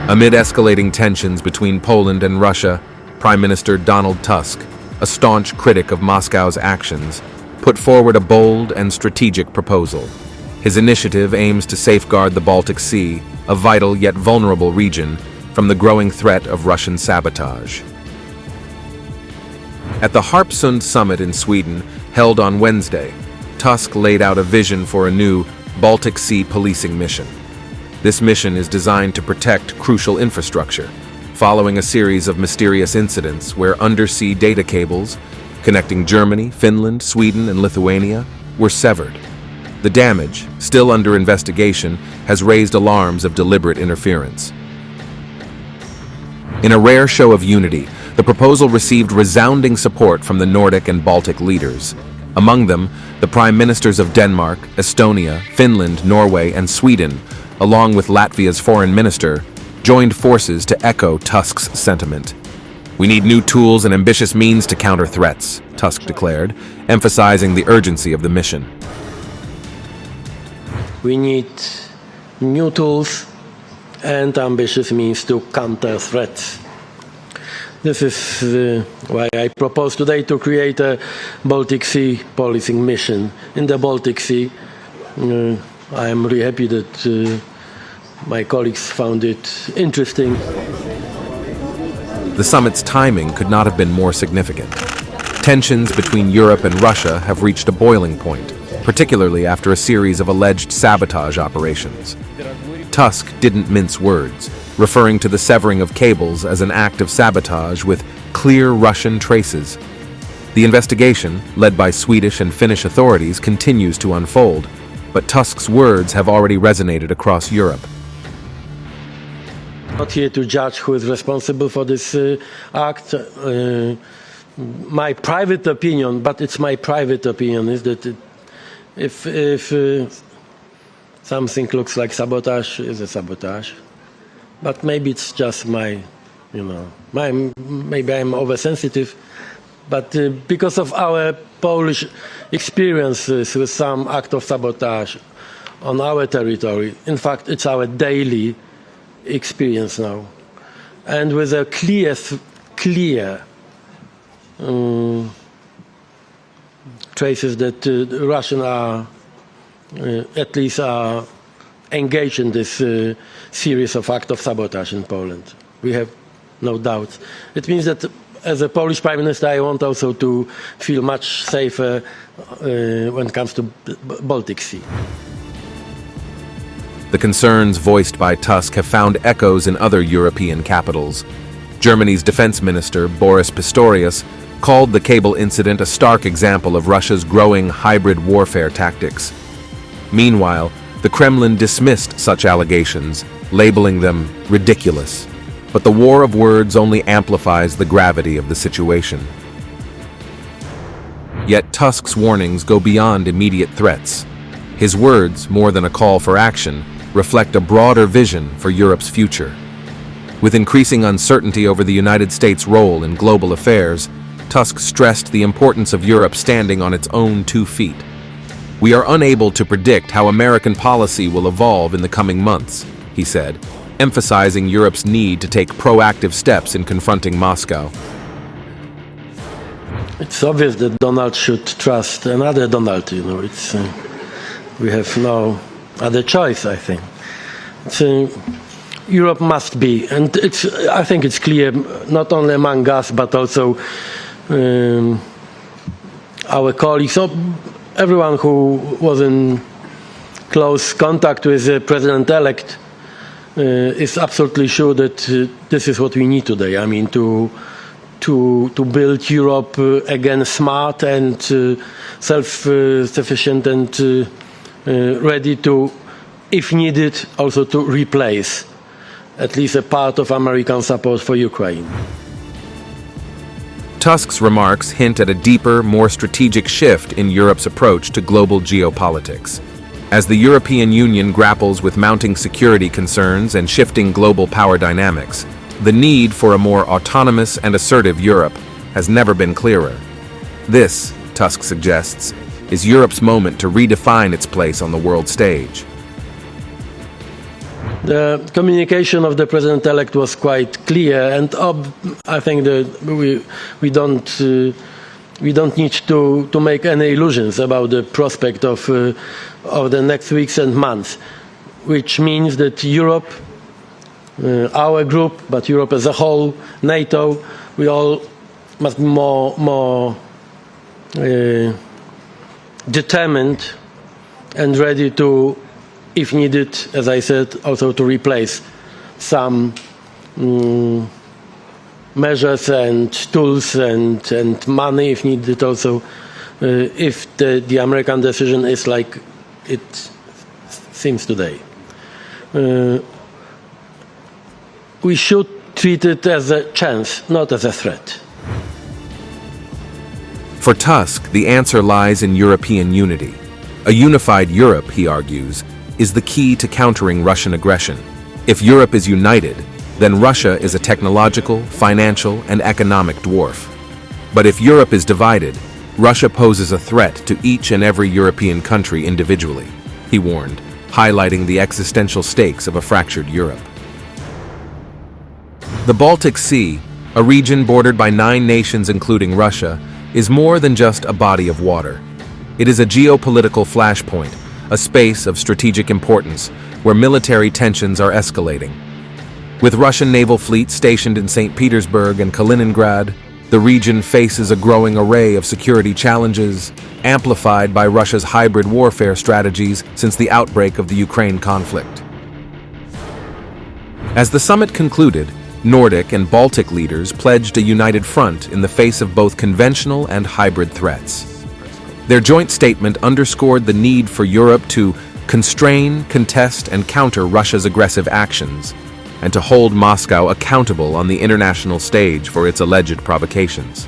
Amid escalating tensions between Poland and Russia, Prime Minister Donald Tusk, a staunch critic of Moscow's actions, put forward a bold and strategic proposal. His initiative aims to safeguard the Baltic Sea, a vital yet vulnerable region, from the growing threat of Russian sabotage. At the Harpsund summit in Sweden, held on Wednesday, Tusk laid out a vision for a new Baltic Sea policing mission. This mission is designed to protect crucial infrastructure, following a series of mysterious incidents where undersea data cables connecting Germany, Finland, Sweden, and Lithuania were severed. The damage, still under investigation, has raised alarms of deliberate interference. In a rare show of unity, the proposal received resounding support from the Nordic and Baltic leaders. Among them, the Prime Ministers of Denmark, Estonia, Finland, Norway, and Sweden, along with Latvia's foreign minister, joined forces to echo Tusk's sentiment. "We need new tools and ambitious means to counter threats," Tusk declared, emphasizing the urgency of the mission. We need new tools and ambitious means to counter threats. This is why I propose today to create a Baltic Sea policing mission. In the Baltic Sea, I am really happy that my colleagues found it interesting. The summit's timing could not have been more significant. Tensions between Europe and Russia have reached a boiling point, particularly after a series of alleged sabotage operations. Tusk didn't mince words, referring to the severing of cables as an act of sabotage with clear Russian traces. The investigation, led by Swedish and Finnish authorities, continues to unfold, but Tusk's words have already resonated across Europe. Not here to judge who is responsible for this act. My private opinion, but it's my private opinion, is that if something looks like sabotage, it's a sabotage. But maybe it's just maybe I'm oversensitive. But because of our Polish experiences with some act of sabotage on our territory, in fact, it's our daily experience now, and with a clear traces that the Russians are at least are engaged in this series of acts of sabotage in Poland. We have no doubt. It means that as a Polish Prime Minister, I want also to feel much safer when it comes to Baltic Sea. The concerns voiced by Tusk have found echoes in other European capitals. Germany's defense minister, Boris Pistorius, called the cable incident a stark example of Russia's growing hybrid warfare tactics. Meanwhile, the Kremlin dismissed such allegations, labeling them ridiculous. But the war of words only amplifies the gravity of the situation. Yet Tusk's warnings go beyond immediate threats. His words, more than a call for action, reflect a broader vision for Europe's future. With increasing uncertainty over the United States' role in global affairs, Tusk stressed the importance of Europe standing on its own 2 feet. "We are unable to predict how American policy will evolve in the coming months," he said, emphasizing Europe's need to take proactive steps in confronting Moscow. It's obvious that Donald should trust another Donald. We have no other choice, I think. Europe must be, and I think it's clear, not only among us, but also our colleagues, everyone who was in close contact with the president-elect is absolutely sure that this is what we need today. I mean, to build Europe again smart and self-sufficient and ready to, if needed, also to replace at least a part of American support for Ukraine. Tusk's remarks hint at a deeper, more strategic shift in Europe's approach to global geopolitics. As the European Union grapples with mounting security concerns and shifting global power dynamics, the need for a more autonomous and assertive Europe has never been clearer. This, Tusk suggests, is Europe's moment to redefine its place on the world stage. The communication of the president-elect was quite clear, and I think that we don't need to make any illusions about the prospect of the next weeks and months, which means that Europe, our group, but Europe as a whole, NATO, we all must be more determined and ready to, if needed, as I said, also to replace some measures and tools and money, if needed, also, if the American decision is like it seems today. We should treat it as a chance, not as a threat. For Tusk, the answer lies in European unity. A unified Europe, he argues, is the key to countering Russian aggression. If Europe is united, then Russia is a technological, financial, and economic dwarf. But if Europe is divided, Russia poses a threat to each and every European country individually, he warned, highlighting the existential stakes of a fractured Europe. The Baltic Sea, a region bordered by 9 nations including Russia, is more than just a body of water. It is a geopolitical flashpoint, a space of strategic importance where military tensions are escalating. With Russian naval fleets stationed in St. Petersburg and Kaliningrad, the region faces a growing array of security challenges, amplified by Russia's hybrid warfare strategies since the outbreak of the Ukraine conflict. As the summit concluded, Nordic and Baltic leaders pledged a united front in the face of both conventional and hybrid threats. Their joint statement underscored the need for Europe to constrain, contest, and counter Russia's aggressive actions, and to hold Moscow accountable on the international stage for its alleged provocations.